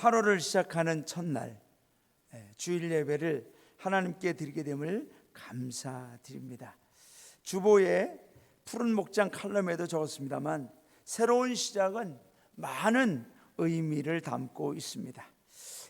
8월을 시작하는 첫날 주일 예배를 하나님께 드리게 됨을 감사드립니다. 주보에 푸른 목장 칼럼에도 적었습니다만 새로운 시작은 많은 의미를 담고 있습니다.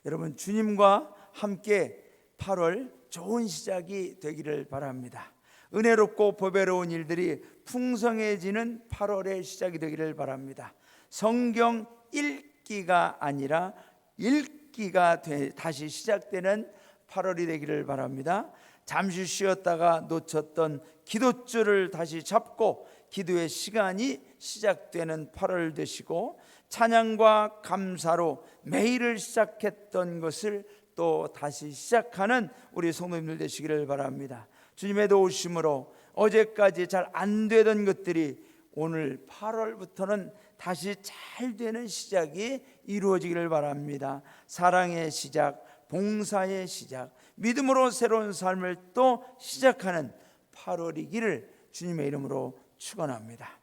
여러분, 주님과 함께 8월 좋은 시작이 되기를 바랍니다. 은혜롭고 보배로운 일들이 풍성해지는 8월의 시작이 되기를 바랍니다. 성경 읽기가 아니라 읽기가 다시 시작되는 8월이 되기를 바랍니다. 잠시 쉬었다가 놓쳤던 기도줄을 다시 잡고 기도의 시간이 시작되는 8월 되시고, 찬양과 감사로 매일을 시작했던 것을 또 다시 시작하는 우리 성도님들 되시기를 바랍니다. 주님의 도우심으로 어제까지 잘 안 되던 것들이 오늘 8월부터는 다시 잘 되는 시작이 이루어지기를 바랍니다. 사랑의 시작, 봉사의 시작, 믿음으로 새로운 삶을 또 시작하는 8월이기를 주님의 이름으로 축원합니다.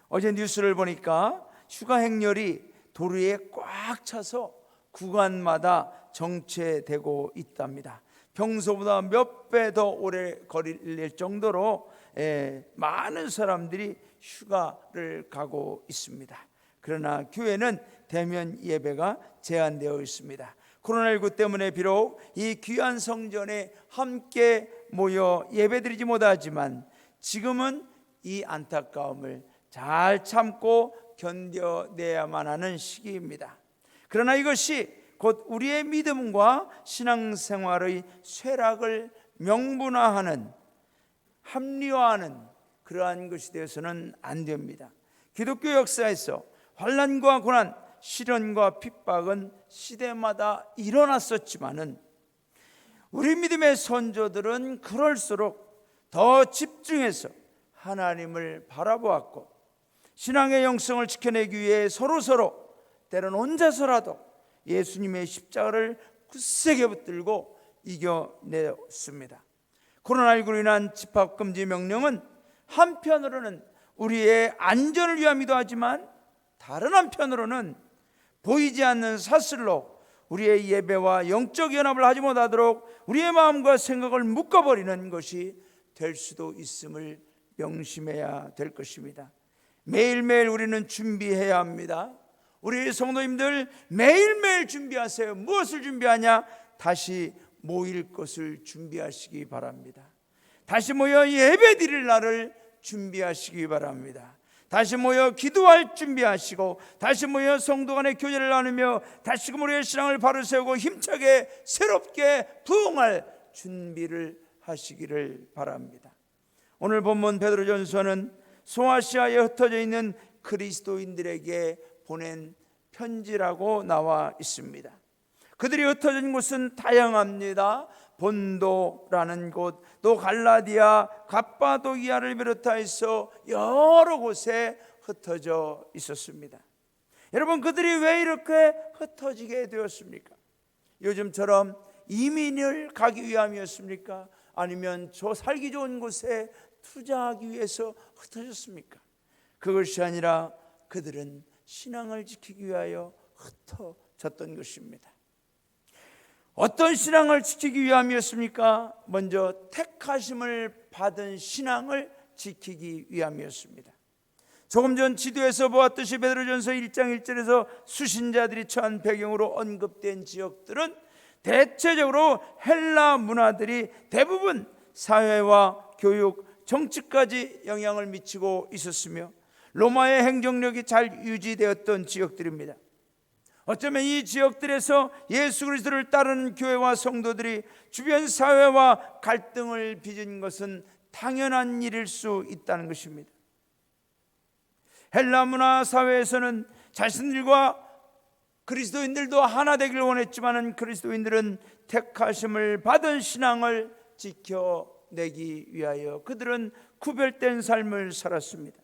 어제 뉴스를 보니까 휴가 행렬이 도로에 꽉 차서 구간마다 정체되고 있답니다. 평소보다 몇 배 더 오래 걸릴 정도로 많은 사람들이 휴가를 가고 있습니다. 그러나 교회는 대면 예배가 제한되어 있습니다. 코로나19 때문에 비록 이 귀한 성전에 함께 모여 예배드리지 못하지만 지금은 이 안타까움을 잘 참고 견뎌내야만 하는 시기입니다. 그러나 이것이 곧 우리의 믿음과 신앙생활의 쇠락을 명분화하는, 합리화하는 그러한 것이 되어서는 안 됩니다. 기독교 역사에서 환난과 고난, 시련과 핍박은 시대마다 일어났었지만은 우리 믿음의 선조들은 그럴수록 더 집중해서 하나님을 바라보았고, 신앙의 영성을 지켜내기 위해 서로 때로는 혼자서라도 예수님의 십자가를 굳세게 붙들고 이겨냈습니다. 코로나19로 인한 집합금지 명령은 한편으로는 우리의 안전을 위함이기도 하지만 다른 한편으로는 보이지 않는 사슬로 우리의 예배와 영적 연합을 하지 못하도록 우리의 마음과 생각을 묶어버리는 것이 될 수도 있음을 명심해야 될 것입니다. 매일매일 우리는 준비해야 합니다. 우리 성도님들 매일매일 준비하세요. 무엇을 준비하냐? 다시 모일 것을 준비하시기 바랍니다. 다시 모여 예배 드릴 날을 준비하시기 바랍니다. 다시 모여 기도할 준비하시고, 다시 모여 성도 간의 교제를 나누며 다시금 우리의 신앙을 바로 세우고 힘차게 새롭게 부흥할 준비를 하시기를 바랍니다. 오늘 본문 베드로전서는 소아시아에 흩어져 있는 그리스도인들에게 보낸 편지라고 나와 있습니다. 그들이 흩어진 곳은 다양합니다. 본도라는 곳, 또 갈라디아, 갑바도기아를 비롯해서 여러 곳에 흩어져 있었습니다. 여러분, 그들이 왜 이렇게 흩어지게 되었습니까? 요즘처럼 이민을 가기 위함이었습니까? 아니면 저 살기 좋은 곳에 투자하기 위해서 흩어졌습니까? 그것이 아니라 그들은 신앙을 지키기 위하여 흩어졌던 것입니다. 어떤 신앙을 지키기 위함이었습니까? 먼저 택하심을 받은 신앙을 지키기 위함이었습니다. 조금 전 지도에서 보았듯이 베드로전서 1장 1절에서 수신자들이 처한 배경으로 언급된 지역들은 대체적으로 헬라 문화들이 대부분 사회와 교육, 정치까지 영향을 미치고 있었으며 로마의 행정력이 잘 유지되었던 지역들입니다. 어쩌면 이 지역들에서 예수 그리스도를 따르는 교회와 성도들이 주변 사회와 갈등을 빚은 것은 당연한 일일 수 있다는 것입니다. 헬라 문화 사회에서는 자신들과 그리스도인들도 하나 되기를 원했지만 그리스도인들은 택하심을 받은 신앙을 지켜내기 위하여 그들은 구별된 삶을 살았습니다.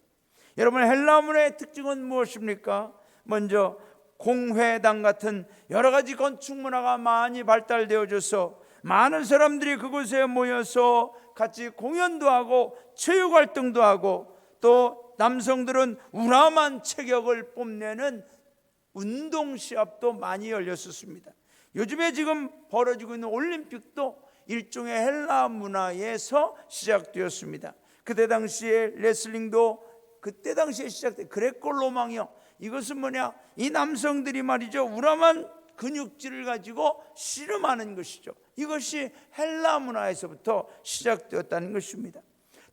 여러분, 헬라 문화의 특징은 무엇입니까? 먼저 공회당 같은 여러 가지 건축 문화가 많이 발달되어져서 많은 사람들이 그곳에 모여서 같이 공연도 하고 체육 활동도 하고, 또 남성들은 우람한 체격을 뽐내는 운동 시합도 많이 열렸었습니다. 요즘에 지금 벌어지고 있는 올림픽도 일종의 헬라 문화에서 시작되었습니다. 그때 당시에 레슬링도 그때 당시에 시작된 그레코 로망이요. 이것은 뭐냐? 이 남성들이 말이죠, 우람한 근육질을 가지고 씨름하는 것이죠. 이것이 헬라 문화에서부터 시작되었다는 것입니다.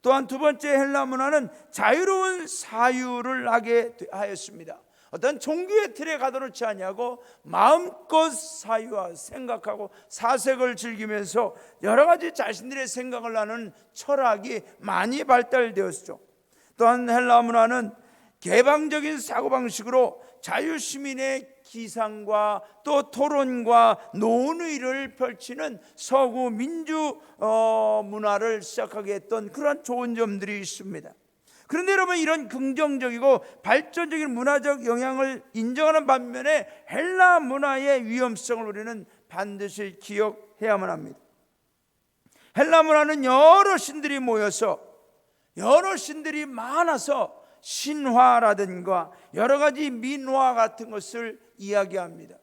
또한 두 번째 헬라 문화는 자유로운 사유를 하게 하였습니다. 어떤 종교의 틀에 가둬놓지 아니하고 마음껏 사유와 생각하고 사색을 즐기면서 여러 가지 자신들의 생각을 하는 철학이 많이 발달되었죠. 또한 헬라 문화는 개방적인 사고방식으로 자유시민의 기상과 또 토론과 논의를 펼치는 서구 민주 문화를 시작하게 했던 그런 좋은 점들이 있습니다. 그런데 여러분, 이런 긍정적이고 발전적인 문화적 영향을 인정하는 반면에 헬라 문화의 위험성을 우리는 반드시 기억해야만 합니다. 헬라 문화는 여러 신들이 모여서, 여러 신들이 많아서 신화라든가 여러 가지 민화 같은 것을 이야기합니다.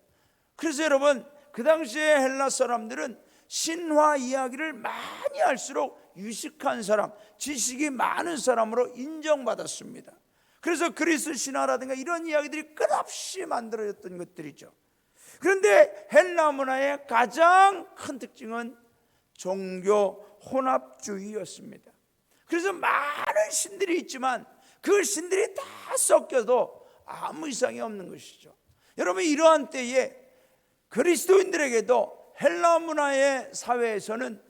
그래서 여러분, 그 당시에 헬라 사람들은 신화 이야기를 많이 할수록 유식한 사람, 지식이 많은 사람으로 인정받았습니다. 그래서 그리스 신화라든가 이런 이야기들이 끝없이 만들어졌던 것들이죠. 그런데 헬라 문화의 가장 큰 특징은 종교 혼합주의였습니다. 그래서 많은 신들이 있지만 그 신들이 다 섞여도 아무 이상이 없는 것이죠. 여러분, 이러한 때에 그리스도인들에게도 헬라 문화의 사회에서는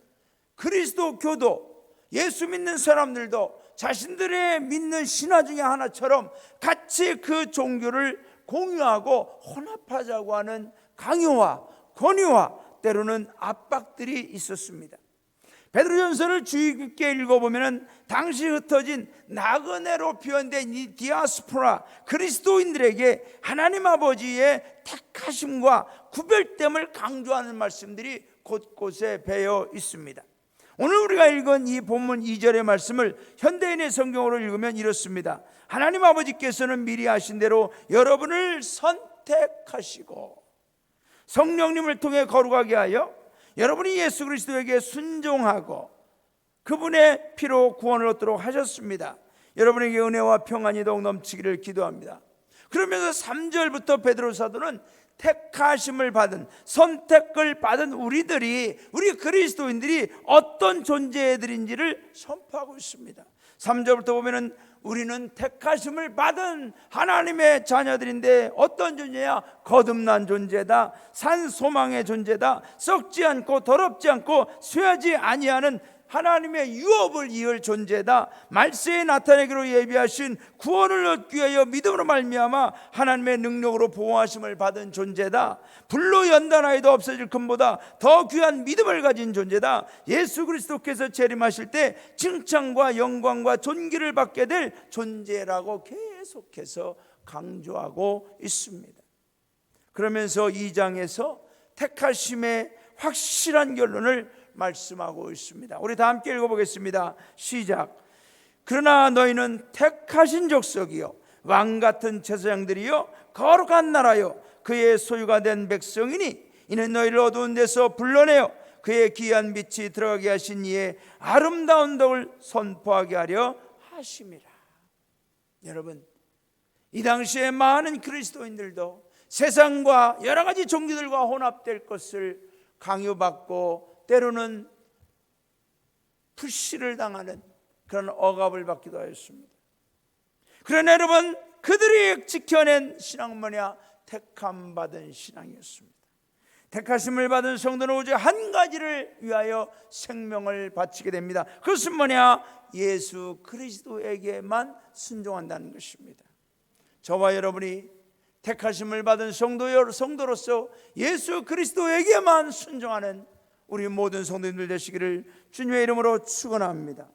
그리스도교도, 예수 믿는 사람들도 자신들의 믿는 신화 중에 하나처럼 같이 그 종교를 공유하고 혼합하자고 하는 강요와 권유와 때로는 압박들이 있었습니다. 베드로전서를 주의 깊게 읽어보면 당시 흩어진 나그네로 표현된 이 디아스포라 그리스도인들에게 하나님 아버지의 택하심과 구별됨을 강조하는 말씀들이 곳곳에 배어 있습니다. 오늘 우리가 읽은 이 본문 2절의 말씀을 현대인의 성경으로 읽으면 이렇습니다. 하나님 아버지께서는 미리 하신 대로 여러분을 선택하시고 성령님을 통해 거룩하게 하여 여러분이 예수 그리스도에게 순종하고 그분의 피로 구원을 얻도록 하셨습니다. 여러분에게 은혜와 평안이 더욱 넘치기를 기도합니다. 그러면서 3절부터 베드로 사도는 택하심을 받은, 선택을 받은 우리 그리스도인들이 어떤 존재들인지를 선포하고 있습니다. 3절부터 보면은 우리는 택하심을 받은 하나님의 자녀들인데 어떤 존재야? 거듭난 존재다, 산 소망의 존재다, 썩지 않고 더럽지 않고 쇠하지 아니하는 하나님의 유업을 이을 존재다, 말세에 나타내기로 예비하신 구원을 얻기 위하여 믿음으로 말미암아 하나님의 능력으로 보호하심을 받은 존재다, 불로 연단하여도 없어질 금보다 더 귀한 믿음을 가진 존재다, 예수 그리스도께서 재림하실 때 칭찬과 영광과 존귀를 받게 될 존재라고 계속해서 강조하고 있습니다. 그러면서 2장에서 택하심의 확실한 결론을 말씀하고 있습니다. 우리 다 함께 읽어보겠습니다. 시작. 그러나 너희는 택하신 족속이요 왕같은 제사장들이요 거룩한 나라요 그의 소유가 된 백성이니 이는 너희를 어두운 데서 불러내어 그의 귀한 빛이 들어가게 하신 이의 아름다운 덕을 선포하게 하려 하심이라. 여러분, 이 당시에 많은 그리스도인들도 세상과 여러 가지 종교들과 혼합될 것을 강요받고 때로는 푸시를 당하는 그런 억압을 받기도 하였습니다. 그러나 여러분, 그들이 지켜낸 신앙은 뭐냐? 택함받은 신앙이었습니다. 택하심을 받은 성도는 오직 한 가지를 위하여 생명을 바치게 됩니다. 그것은 뭐냐? 예수 그리스도에게만 순종한다는 것입니다. 저와 여러분이 택하심을 받은 성도로서 예수 그리스도에게만 순종하는 우리 모든 성도님들 되시기를 주님의 이름으로 축원합니다.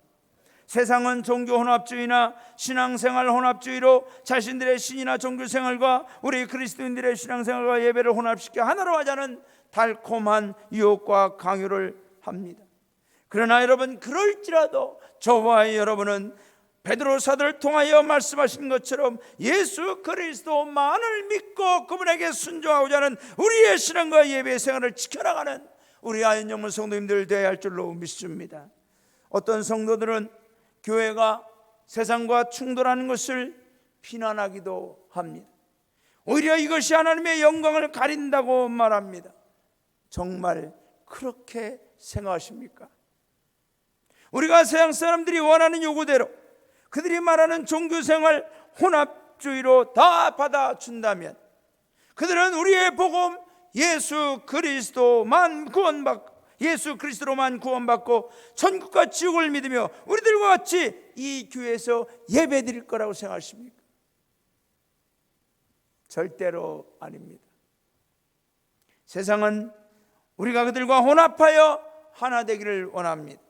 세상은 종교 혼합주의나 신앙생활 혼합주의로 자신들의 신이나 종교생활과 우리 그리스도인들의 신앙생활과 예배를 혼합시켜 하나로 하자는 달콤한 유혹과 강요를 합니다. 그러나 여러분, 그럴지라도 저와 여러분은 베드로 사도를 통하여 말씀하신 것처럼 예수 그리스도만을 믿고 그분에게 순종하고자 하는 우리의 신앙과 예배 생활을 지켜나가는 우리 아현영문 성도님들 되어야 할 줄로 믿습니다. 어떤 성도들은 교회가 세상과 충돌하는 것을 비난하기도 합니다. 오히려 이것이 하나님의 영광을 가린다고 말합니다. 정말 그렇게 생각하십니까? 우리가 세상 사람들이 원하는 요구대로 그들이 말하는 종교생활 혼합주의로 다 받아준다면 그들은 우리의 복음 예수 그리스도로만 구원받고 천국과 지옥을 믿으며 우리들과 같이 이 교회에서 예배드릴 거라고 생각하십니까? 절대로 아닙니다. 세상은 우리가 그들과 혼합하여 하나 되기를 원합니다.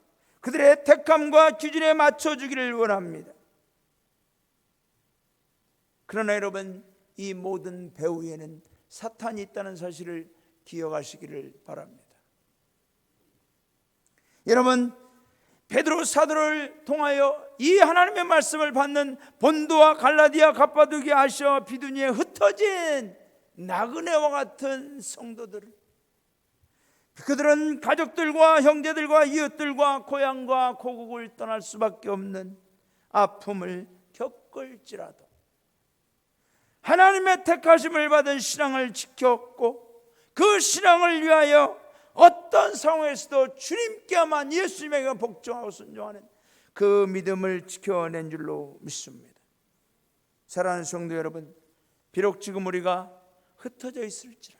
그들의 택함과 기준에 맞춰주기를 원합니다. 그러나 여러분, 이 모든 배후에는 사탄이 있다는 사실을 기억하시기를 바랍니다. 여러분, 베드로 사도를 통하여 이 하나님의 말씀을 받는 본도와 갈라디아, 갑바도기아, 아시아와 비두니에 흩어진 나그네와 같은 성도들, 그들은 가족들과 형제들과 이웃들과 고향과 고국을 떠날 수밖에 없는 아픔을 겪을지라도 하나님의 택하심을 받은 신앙을 지켰고 그 신앙을 위하여 어떤 상황에서도 주님께만 예수님에게 복종하고 순종하는 그 믿음을 지켜낸 줄로 믿습니다. 사랑하는 성도 여러분, 비록 지금 우리가 흩어져 있을지라도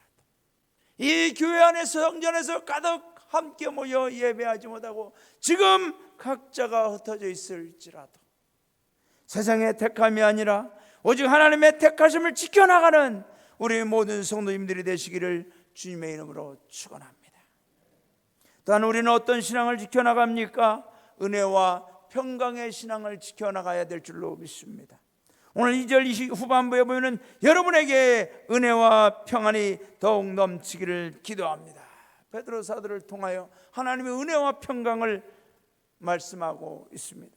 이 교회 안에서 성전에서 가득 함께 모여 예배하지 못하고 지금 각자가 흩어져 있을지라도 세상의 택함이 아니라 오직 하나님의 택하심을 지켜나가는 우리 모든 성도님들이 되시기를 주님의 이름으로 축원합니다. 또한 우리는 어떤 신앙을 지켜나갑니까? 은혜와 평강의 신앙을 지켜나가야 될 줄로 믿습니다. 오늘 2절 후반부에 보면 여러분에게 은혜와 평안이 더욱 넘치기를 기도합니다. 베드로 사도를 통하여 하나님의 은혜와 평강을 말씀하고 있습니다.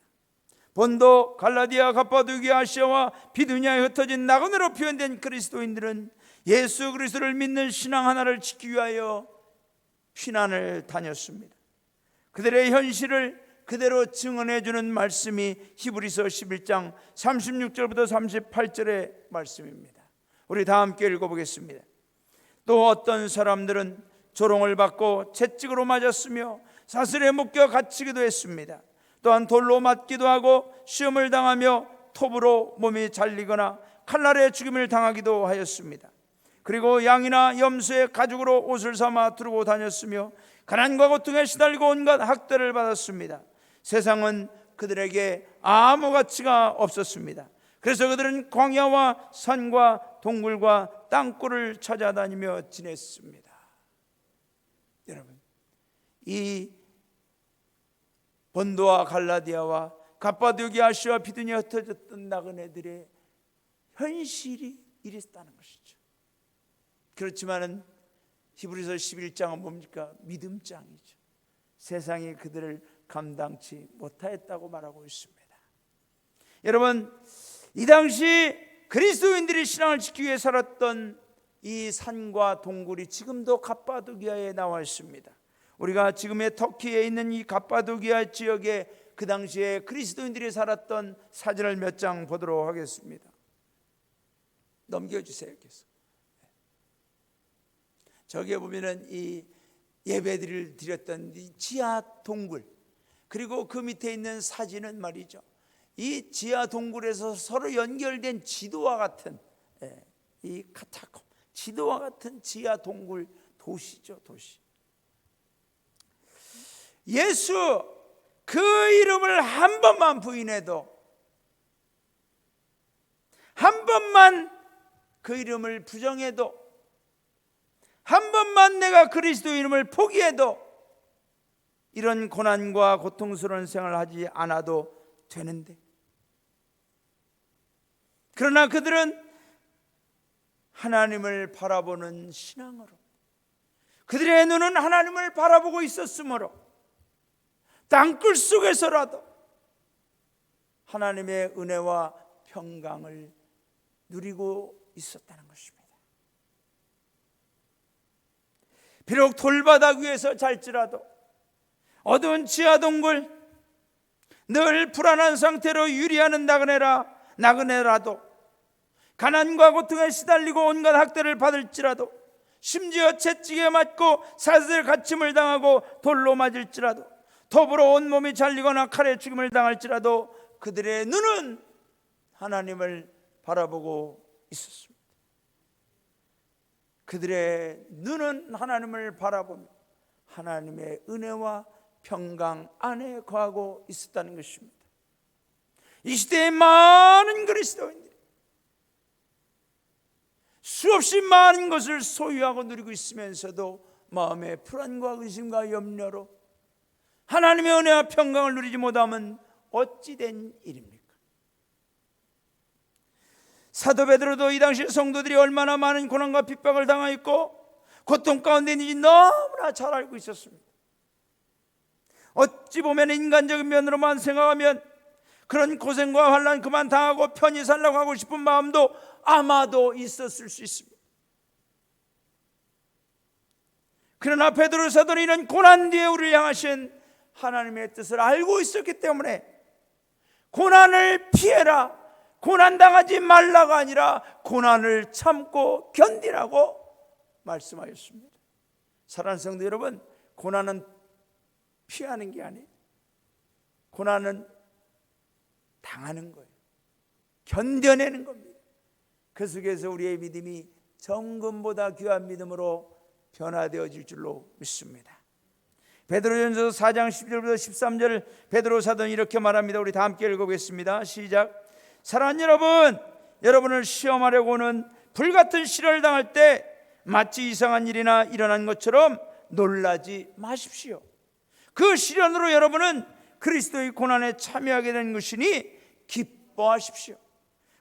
본도, 갈라디아, 갑바도기아, 아시아와 비두니아에 흩어진 나그네로 표현된 그리스도인들은 예수 그리스도를 믿는 신앙 하나를 지키기 위하여 피난을 다녔습니다. 그들의 현실을 그대로 증언해 주는 말씀이 히브리서 11장 36절부터 38절의 말씀입니다. 우리 다 함께 읽어보겠습니다. 또 어떤 사람들은 조롱을 받고 채찍으로 맞았으며 사슬에 묶여 갇히기도 했습니다. 또한 돌로 맞기도 하고 시험을 당하며 톱으로 몸이 잘리거나 칼날에 죽임을 당하기도 하였습니다. 그리고 양이나 염소의 가죽으로 옷을 삼아 두르고 다녔으며 가난과 고통에 시달리고 온갖 학대를 받았습니다. 세상은 그들에게 아무 가치가 없었습니다. 그래서 그들은 광야와 산과 동굴과 땅굴을 찾아다니며 지냈습니다. 여러분, 이 본도와 갈라디아와 갑바도기아, 아시아와 비두니아에 흩어졌던 나그네들의 현실이 이랬다는 것이죠. 그렇지만은 히브리서 11장은 뭡니까? 믿음장이죠. 세상이 그들을 감당치 못하였다고 말하고 있습니다. 여러분, 이 당시 그리스도인들이 신앙을 지키기 위해 살았던 이 산과 동굴이 지금도 갑바도기아에 나와 있습니다. 우리가 지금의 터키에 있는 이 갑바도기아 지역에 그 당시에 그리스도인들이 살았던 사진을 몇 장 보도록 하겠습니다. 넘겨주세요. 계속. 저기에 보면은 이 예배들을 드렸던 이 지하 동굴, 그리고 그 밑에 있는 사진은 말이죠, 이 지하 동굴에서 서로 연결된 지도와 같은 이 카타콤, 지도와 같은 지하 동굴 도시죠, 도시. 예수 그 이름을 한 번만 부인해도, 한 번만 그 이름을 부정해도, 한 번만 내가 그리스도 이름을 포기해도 이런 고난과 고통스러운 생활을 하지 않아도 되는데, 그러나 그들은 하나님을 바라보는 신앙으로, 그들의 눈은 하나님을 바라보고 있었으므로 땅굴 속에서라도 하나님의 은혜와 평강을 누리고 있었다는 것입니다. 비록 돌바닥 위에서 잘지라도, 어두운 지하 동굴, 늘 불안한 상태로 유리하는 나그네라도, 가난과 고통에 시달리고 온갖 학대를 받을지라도, 심지어 채찍에 맞고 사슬 갇힘을 당하고 돌로 맞을지라도, 톱으로 온몸이 잘리거나 칼에 죽임을 당할지라도 그들의 눈은 하나님을 바라보고 있었습니다. 그들의 눈은 하나님을 바라보며 하나님의 은혜와 평강 안에 거하고 있었다는 것입니다. 이 시대에 많은 그리스도인들이 수없이 많은 것을 소유하고 누리고 있으면서도 마음의 불안과 의심과 염려로 하나님의 은혜와 평강을 누리지 못하면 어찌 된 일입니까? 사도 베드로도 이 당시 성도들이 얼마나 많은 고난과 핍박을 당하였고 고통 가운데 있는지 너무나 잘 알고 있었습니다. 어찌 보면 인간적인 면으로만 생각하면 그런 고생과 환난 그만 당하고 편히 살라고 하고 싶은 마음도 아마도 있었을 수 있습니다. 그러나 베드로 사도는 이런 고난 뒤에 우리를 향하신 하나님의 뜻을 알고 있었기 때문에 고난을 피해라, 고난당하지 말라가 아니라 고난을 참고 견디라고 말씀하셨습니다. 사랑하는 성도 여러분, 고난은 피하는 게 아니에요. 고난은 당하는 거예요. 견뎌내는 겁니다. 그 속에서 우리의 믿음이 정금보다 귀한 믿음으로 변화되어질 줄로 믿습니다. 베드로전서 4장 11절부터 13절 베드로 사도는 이렇게 말합니다. 우리 다 함께 읽어보겠습니다. 시작. 사랑하는 여러분, 여러분을 시험하려고는 불같은 시련을 당할 때 마치 이상한 일이나 일어난 것처럼 놀라지 마십시오. 그 시련으로 여러분은 그리스도의 고난에 참여하게 된 것이니 기뻐하십시오.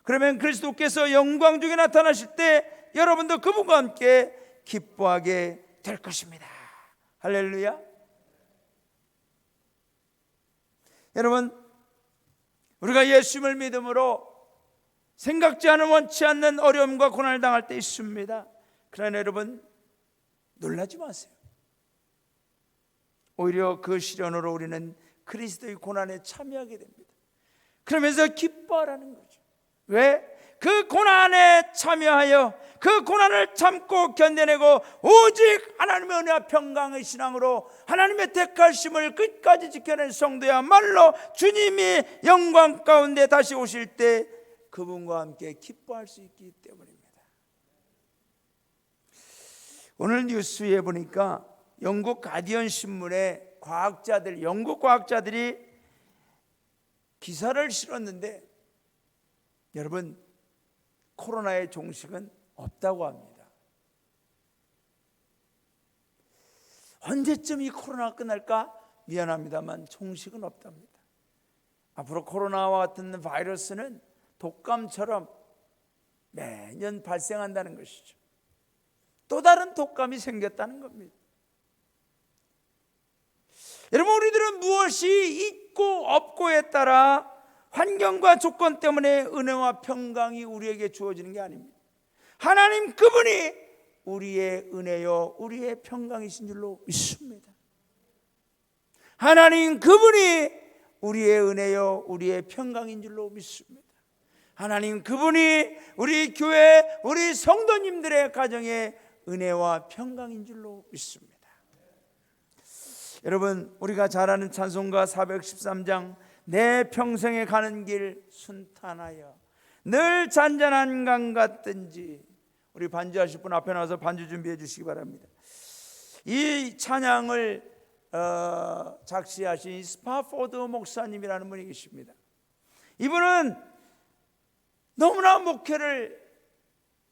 그러면 그리스도께서 영광 중에 나타나실 때 여러분도 그분과 함께 기뻐하게 될 것입니다. 할렐루야. 여러분, 우리가 예수님을 믿음으로 생각지 않은 원치 않는 어려움과 고난을 당할 때 있습니다. 그러나 여러분, 놀라지 마세요. 오히려 그 시련으로 우리는 그리스도의 고난에 참여하게 됩니다. 그러면서 기뻐하라는 거죠. 왜? 그 고난에 참여하여 그 고난을 참고 견뎌내고 오직 하나님의 은혜와 평강의 신앙으로 하나님의 택하심을 끝까지 지켜낸 성도야말로 주님이 영광 가운데 다시 오실 때 그분과 함께 기뻐할 수 있기 때문입니다. 오늘 뉴스에 보니까 영국 가디언 신문에 영국 과학자들이 기사를 실었는데, 여러분, 코로나의 종식은 없다고 합니다. 언제쯤 이 코로나가 끝날까? 미안합니다만 종식은 없답니다. 앞으로 코로나와 같은 바이러스는 독감처럼 매년 발생한다는 것이죠. 또 다른 독감이 생겼다는 겁니다. 여러분, 우리들은 무엇이 있고 없고에 따라 환경과 조건 때문에 은혜와 평강이 우리에게 주어지는 게 아닙니다. 하나님 그분이 우리의 은혜요 우리의 평강이신 줄로 믿습니다. 하나님 그분이 우리의 은혜요 우리의 평강인 줄로 믿습니다. 하나님 그분이 우리 교회 우리 성도님들의 가정에 은혜와 평강인 줄로 믿습니다. 여러분, 우리가 잘 아는 찬송가 413장 내 평생에 가는 길 순탄하여 늘 잔잔한 강 같든지, 우리 반주하실 분 앞에 나와서 반주 준비해 주시기 바랍니다. 이 찬양을 작시하신 스파포드 목사님이라는 분이 계십니다. 이분은 너무나 목회를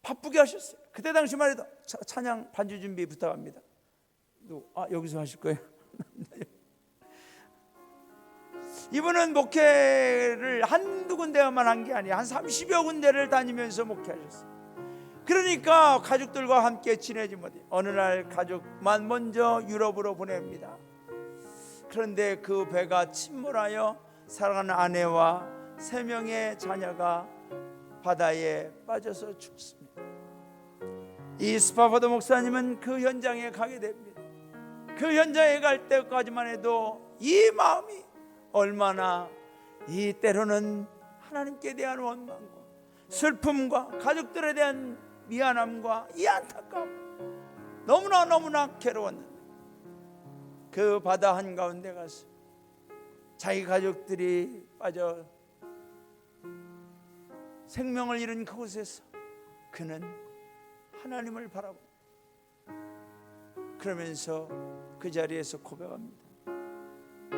바쁘게 하셨어요. 그때 당시만 해도 찬양 반주 준비 부탁합니다. 여기서 하실 거예요? 이분은 목회를 한두 군데만 한 게 아니에요. 한 30여 군데를 다니면서 목회하셨어요. 그러니까 가족들과 함께 지내지 못해 어느 날 가족만 먼저 유럽으로 보냅니다. 그런데 그 배가 침몰하여 사랑하는 아내와 3명의 자녀가 바다에 빠져서 죽습니다. 이 스파포드 목사님은 그 현장에 가게 됩니다. 그 현장에 갈 때까지만 해도 이 마음이 얼마나 이 때로는 하나님께 대한 원망과 슬픔과 가족들에 대한 미안함과 이 안타까움, 너무나 괴로웠는데 그 바다 한가운데 가서 자기 가족들이 빠져 생명을 잃은 그곳에서 그는 하나님을 바라보고 그러면서 그 자리에서 고백합니다.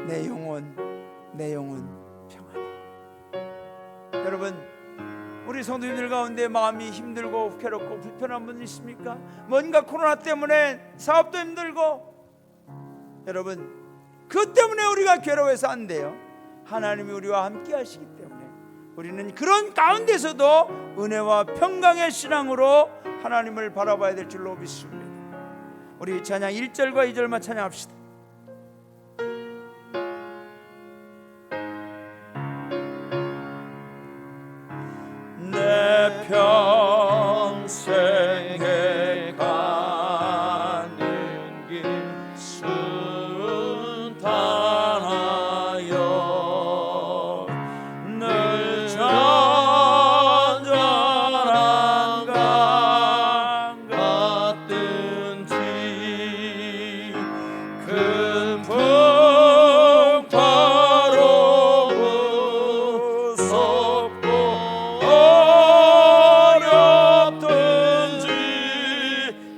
내 영혼 평안해. 여러분, 우리 성도님들 가운데 마음이 힘들고 괴롭고 불편한 분 있습니까? 뭔가 코로나 때문에 사업도 힘들고, 여러분 그 때문에 우리가 괴로워해서 안 돼요. 하나님이 우리와 함께 하시기 때문에 우리는 그런 가운데서도 은혜와 평강의 신앙으로 하나님을 바라봐야 될 줄로 믿습니다. 우리 찬양 1절과 2절만 찬양합시다. 내 평생에 가는 길 순탄하여 늘 잔잔한 강 같든지 큰 풍파로 무섭고 어렵든지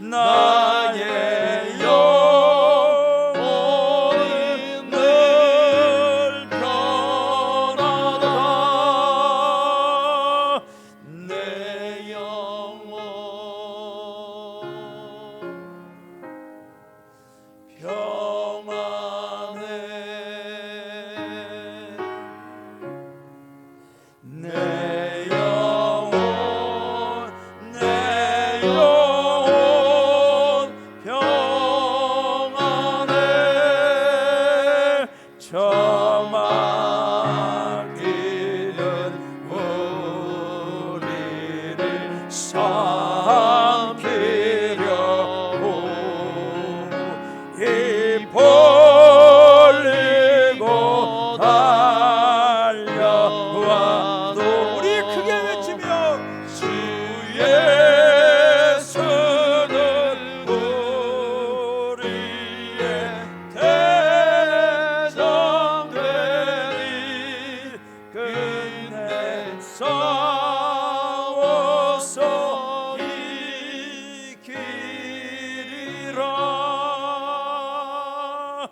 나의 영혼은 늘 편하다. 내 영혼 평안해. 내 영혼 평안해. 저마기는 우리를 삼키려고 이 벌리고 달려와도 우리 크게 외치며 주 예수는 우리의 대장되니 끝내 싸워서 이기리라.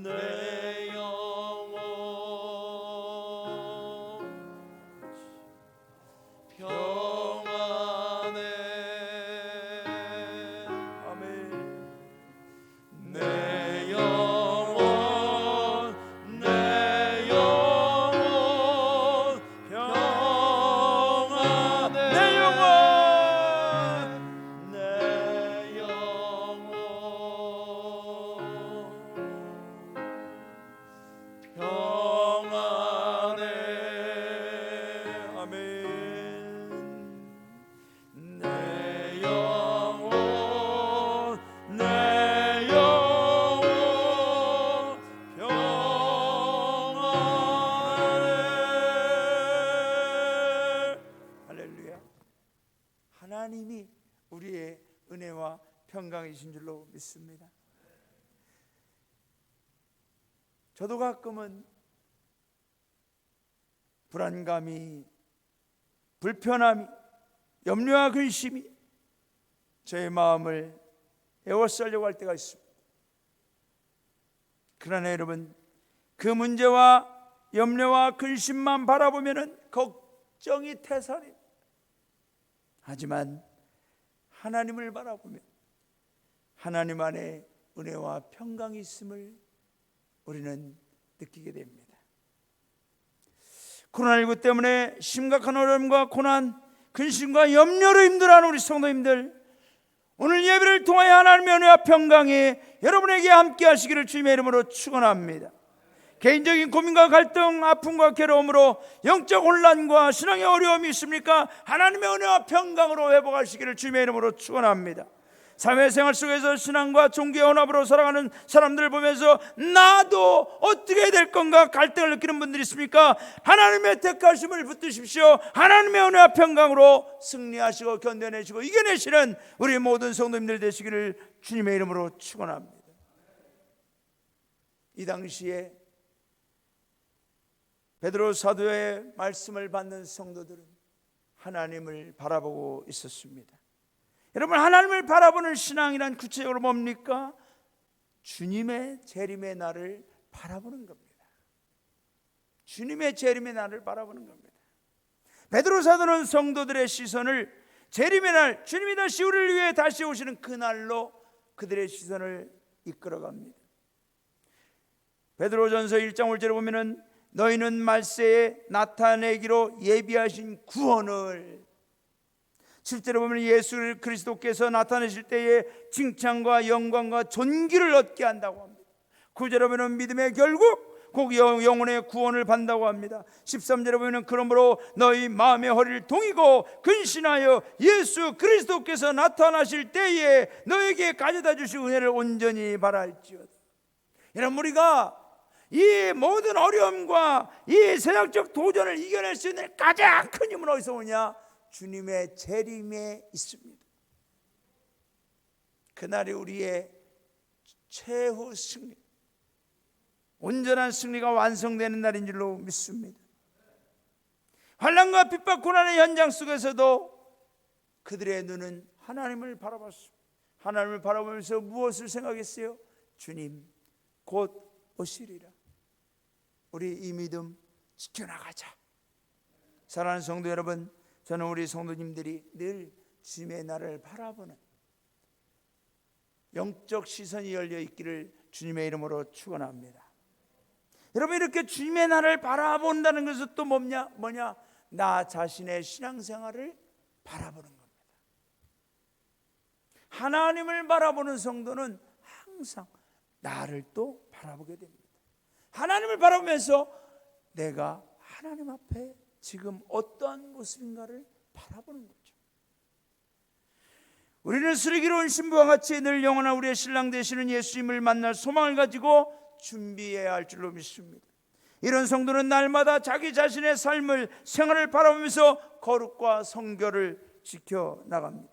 내 영혼 평안해. 아멘. 내 영혼 평안해. 내 영혼 평안해. 아멘. 내 영혼 평안해. 할렐루야. 하나님이 우리의 은혜와 평강이신 줄로 믿습니다. 저도 가끔은 불안감이, 불편함이, 염려와 근심이 저의 마음을 에워싸려고 할 때가 있습니다. 그러나 여러분, 그 문제와 염려와 근심만 바라보면 걱정이 태산입니다. 하지만 하나님을 바라보면 하나님 안에 은혜와 평강이 있음을 우리는 느끼게 됩니다. 코로나19 때문에 심각한 어려움과 고난, 근심과 염려로 힘들어하는 우리 성도님들, 오늘 예배를 통하여 하나님의 은혜와 평강이 여러분에게 함께 하시기를 주님의 이름으로 축원합니다. 개인적인 고민과 갈등, 아픔과 괴로움으로 영적 혼란과 신앙의 어려움이 있습니까? 하나님의 은혜와 평강으로 회복하시기를 주님의 이름으로 축원합니다. 사회생활 속에서 신앙과 종교의 혼합으로 살아가는 사람들을 보면서 나도 어떻게 될 건가 갈등을 느끼는 분들이 있습니까? 하나님의 택하심을 붙드십시오. 하나님의 은혜와 평강으로 승리하시고 견뎌내시고 이겨내시는 우리 모든 성도님들 되시기를 주님의 이름으로 축원합니다. 이 당시에 베드로 사도의 말씀을 받는 성도들은 하나님을 바라보고 있었습니다. 여러분, 하나님을 바라보는 신앙이란 구체적으로 뭡니까? 주님의 재림의 날을 바라보는 겁니다. 주님의 재림의 날을 바라보는 겁니다. 베드로 사도는 성도들의 시선을 재림의 날, 주님이 다시 우리를 위해 다시 오시는 그 날로 그들의 시선을 이끌어갑니다. 베드로전서 1장 5절에 보면은 너희는 말세에 나타내기로 예비하신 구원을, 7절에 보면 예수 그리스도께서 나타내실 때에 칭찬과 영광과 존귀를 얻게 한다고 합니다. 9절에 보면 믿음의 결국 곧 영혼의 구원을 받는다고 합니다. 13절에 보면 그러므로 너희 마음의 허리를 동이고 근신하여 예수 그리스도께서 나타나실 때에 너에게 가져다 주실 은혜를 온전히 바랄지어다. 여러분, 우리가 이 모든 어려움과 이 세상적 도전을 이겨낼 수 있는 가장 큰 힘은 어디서 오냐? 주님의 재림에 있습니다. 그날이 우리의 최후 승리, 온전한 승리가 완성되는 날인 줄로 믿습니다. 환난과 핍박 고난의 현장 속에서도 그들의 눈은 하나님을 바라봤습니다. 하나님을 바라보면서 무엇을 생각했어요? 주님 곧 오시리라. 우리 이 믿음 지켜나가자. 사랑하는 성도 여러분, 저는 우리 성도님들이 늘 주님의 날을 바라보는 영적 시선이 열려 있기를 주님의 이름으로 축원합니다. 여러분, 이렇게 주님의 날을 바라본다는 것은 또 뭐냐? 나 자신의 신앙생활을 바라보는 겁니다. 하나님을 바라보는 성도는 항상 나를 또 바라보게 됩니다. 하나님을 바라보면서 내가 하나님 앞에 지금 어떠한 모습인가를 바라보는 거죠. 우리는 슬기로운 신부와 같이 늘 영원한 우리의 신랑 되시는 예수님을 만날 소망을 가지고 준비해야 할 줄로 믿습니다. 이런 성도는 날마다 자기 자신의 삶을, 생활을 바라보면서 거룩과 성결을 지켜나갑니다.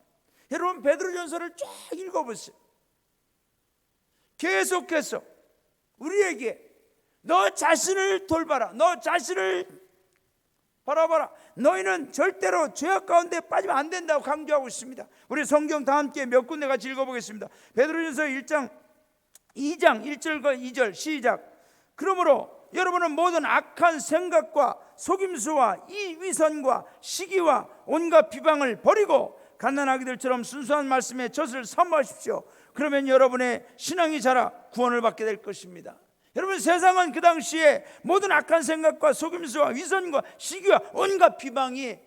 여러분, 베드로전서를 쫙 읽어보세요. 계속해서 우리에게 너 자신을 돌봐라, 너 자신을 바라봐라, 너희는 절대로 죄악 가운데 빠지면 안 된다고 강조하고 있습니다. 우리 성경 다 함께 몇 군데 같이 읽어보겠습니다. 베드로전서 2장 1절과 2절 시작. 그러므로 여러분은 모든 악한 생각과 속임수와 이위선과 시기와 온갖 비방을 버리고 갓난아기들처럼 순수한 말씀에 젖을 사모하십시오. 그러면 여러분의 신앙이 자라 구원을 받게 될 것입니다. 여러분, 세상은 그 당시에 모든 악한 생각과 속임수와 위선과 시기와 온갖 비방이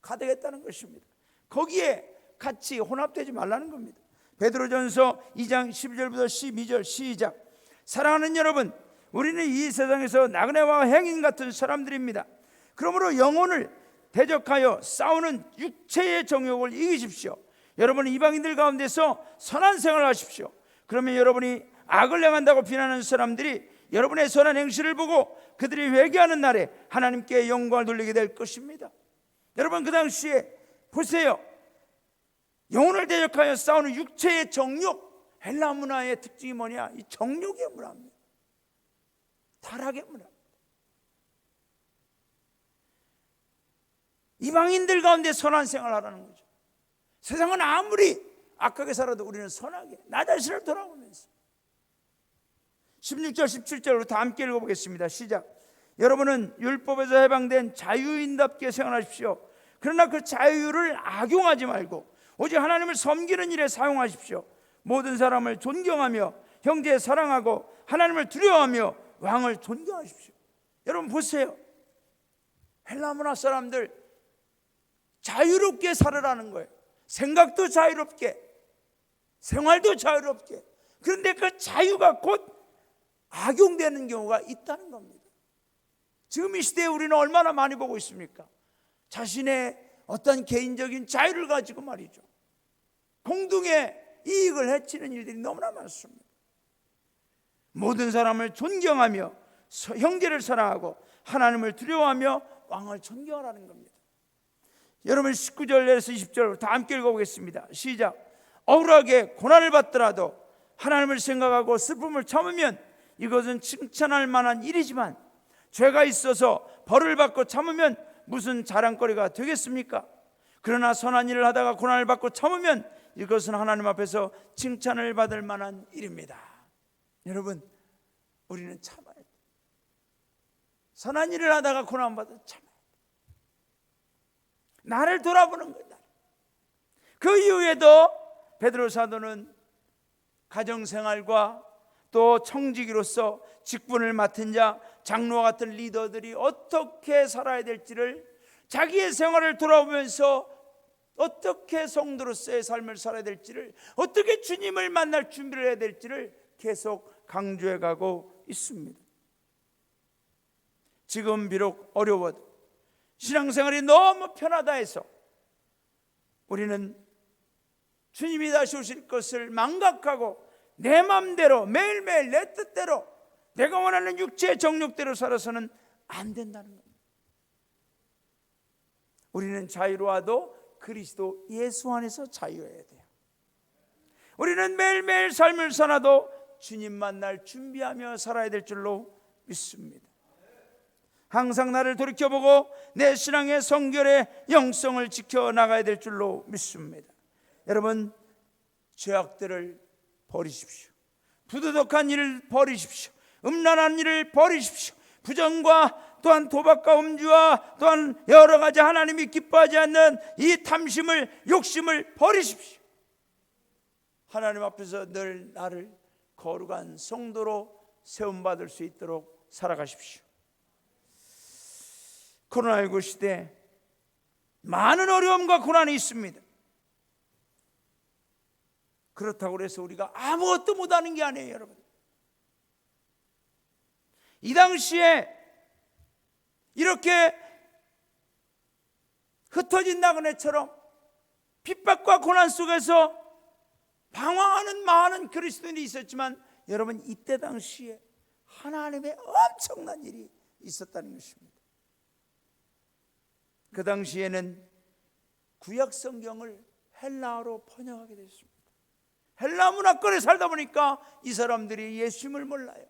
가득했다는 것입니다. 거기에 같이 혼합되지 말라는 겁니다. 베드로전서 2장 12절부터 12절 시작. 사랑하는 여러분, 우리는 이 세상에서 나그네와 행인 같은 사람들입니다. 그러므로 영혼을 대적하여 싸우는 육체의 정욕을 이기십시오. 여러분은 이방인들 가운데서 선한 생활을 하십시오. 그러면 여러분이 악을 행한다고 비난하는 사람들이 여러분의 선한 행실을 보고 그들이 회개하는 날에 하나님께 영광을 돌리게 될 것입니다. 여러분, 그 당시에 보세요. 영혼을 대적하여 싸우는 육체의 정욕, 헬라 문화의 특징이 뭐냐? 이 정욕의 문화입니다. 타락의 문화입니다. 이방인들 가운데 선한 생활을 하라는 거죠. 세상은 아무리 악하게 살아도 우리는 선하게 나 자신을 돌아보면서 16절 17절로 다 함께 읽어보겠습니다. 시작. 여러분은 율법에서 해방된 자유인답게 생활하십시오. 그러나 그 자유를 악용하지 말고 오직 하나님을 섬기는 일에 사용하십시오. 모든 사람을 존경하며 형제 사랑하고 하나님을 두려워하며 왕을 존경하십시오. 여러분 보세요. 헬라 문화 사람들 자유롭게 살아라는 거예요. 생각도 자유롭게, 생활도 자유롭게. 그런데 그 자유가 곧 악용되는 경우가 있다는 겁니다. 지금 이 시대에 우리는 얼마나 많이 보고 있습니까? 자신의 어떤 개인적인 자유를 가지고 말이죠, 공동의 이익을 해치는 일들이 너무나 많습니다. 모든 사람을 존경하며 형제를 사랑하고 하나님을 두려워하며 왕을 존경하라는 겁니다. 여러분 19절에서 20절 다 함께 읽어보겠습니다. 시작. 억울하게 고난을 받더라도 하나님을 생각하고 슬픔을 참으면 이것은 칭찬할 만한 일이지만 죄가 있어서 벌을 받고 참으면 무슨 자랑거리가 되겠습니까? 그러나 선한 일을 하다가 고난을 받고 참으면 이것은 하나님 앞에서 칭찬을 받을 만한 일입니다. 여러분, 우리는 참아야 돼요. 선한 일을 하다가 고난 받아 참아야 돼요. 나를 돌아보는 거예요. 그 이후에도 베드로 사도는 가정생활과 또 청지기로서 직분을 맡은 자, 장로와 같은 리더들이 어떻게 살아야 될지를, 자기의 생활을 돌아보면서 어떻게 성도로서의 삶을 살아야 될지를, 어떻게 주님을 만날 준비를 해야 될지를 계속 강조해 가고 있습니다. 지금 비록 어려워도 신앙생활이 너무 편하다 해서 우리는 주님이 다시 오실 것을 망각하고 내 맘대로 매일매일 내 뜻대로 내가 원하는 육체의 정욕대로 살아서는 안 된다는 겁니다. 우리는 자유로워도 그리스도 예수 안에서 자유해야 돼요. 우리는 매일매일 삶을 살아도 주님 만날 준비하며 살아야 될 줄로 믿습니다. 항상 나를 돌이켜보고 내 신앙의 성결의 영성을 지켜나가야 될 줄로 믿습니다. 여러분, 죄악들을 버리십시오. 부도덕한 일을 버리십시오. 음란한 일을 버리십시오. 부정과 또한 도박과 음주와 또한 여러 가지 하나님이 기뻐하지 않는 이 탐심을, 욕심을 버리십시오. 하나님 앞에서 늘 나를 거룩한 성도로 세움받을 수 있도록 살아가십시오. 코로나19 시대 많은 어려움과 고난이 있습니다. 그렇다고 해서 우리가 아무것도 못하는 게 아니에요, 여러분. 이 당시에 이렇게 흩어진 나그네처럼 핍박과 고난 속에서 방황하는 많은 그리스도인이 있었지만, 여러분, 이때 당시에 하나님의 엄청난 일이 있었다는 것입니다. 그 당시에는 구약 성경을 헬라어로 번역하게 됐습니다. 헬라 문화권에 살다 보니까 이 사람들이 예수님을 몰라요.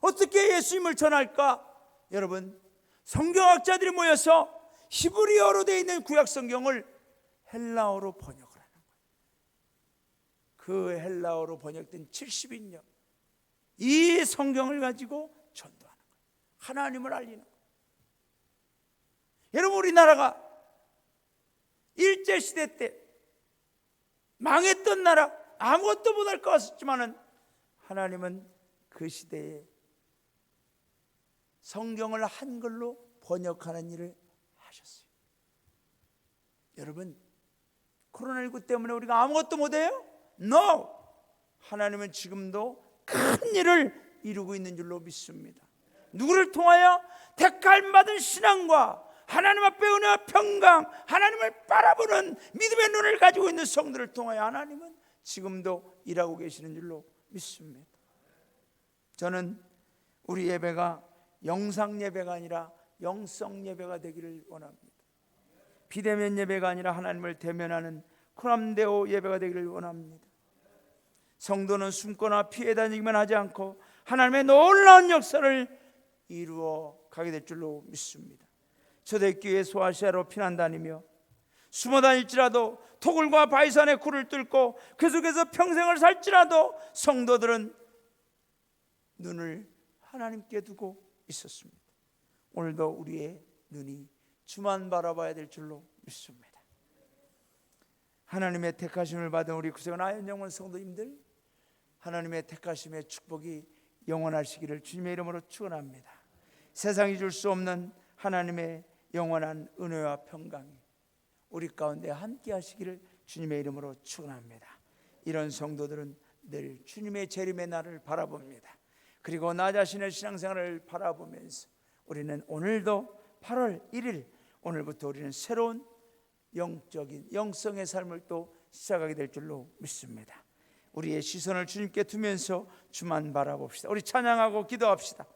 어떻게 예수님을 전할까? 여러분, 성경학자들이 모여서 히브리어로 되어 있는 구약 성경을 헬라어로 번역을 하는 거예요. 그 헬라어로 번역된 70인년 이 성경을 가지고 전도하는 거예요. 하나님을 알리는 거예요. 여러분, 우리나라가 일제시대 때 망했던 나라, 아무것도 못할 것 같았지만은 하나님은 그 시대에 성경을 한글로 번역하는 일을 하셨어요. 여러분, 코로나19 때문에 우리가 아무것도 못해요? No! 하나님은 지금도 큰 일을 이루고 있는 줄로 믿습니다. 누구를 통하여? 택함받은 신앙과 하나님 앞에 은혜와 평강, 하나님을 바라보는 믿음의 눈을 가지고 있는 성도를 통하여 하나님은 지금도 일하고 계시는 줄로 믿습니다. 저는 우리 예배가 영상 예배가 아니라 영성 예배가 되기를 원합니다. 비대면 예배가 아니라 하나님을 대면하는 코람데오 예배가 되기를 원합니다. 성도는 숨거나 피해 다니기만 하지 않고 하나님의 놀라운 역사를 이루어 가게 될 줄로 믿습니다. 초대교회 소아시아로 피난 다니며 숨어 다닐지라도 토굴과 바위산의 굴을 뚫고 그 속에서 평생을 살지라도 성도들은 눈을 하나님께 두고 있었습니다. 오늘도 우리의 눈이 주만 바라봐야 될 줄로 믿습니다. 하나님의 택하심을 받은 우리 구세군 아현영원 성도님들, 하나님의 택하심의 축복이 영원하시기를 주님의 이름으로 축원합니다. 세상이 줄 수 없는 하나님의 영원한 은혜와 평강이 우리 가운데 함께 하시기를 주님의 이름으로 축원합니다. 이런 성도들은 늘 주님의 재림의 날을 바라봅니다. 그리고 나 자신의 신앙생활을 바라보면서 우리는 오늘도 8월 1일 오늘부터 우리는 새로운 영적인 영성의 삶을 또 시작하게 될 줄로 믿습니다. 우리의 시선을 주님께 두면서 주만 바라봅시다. 우리 찬양하고 기도합시다.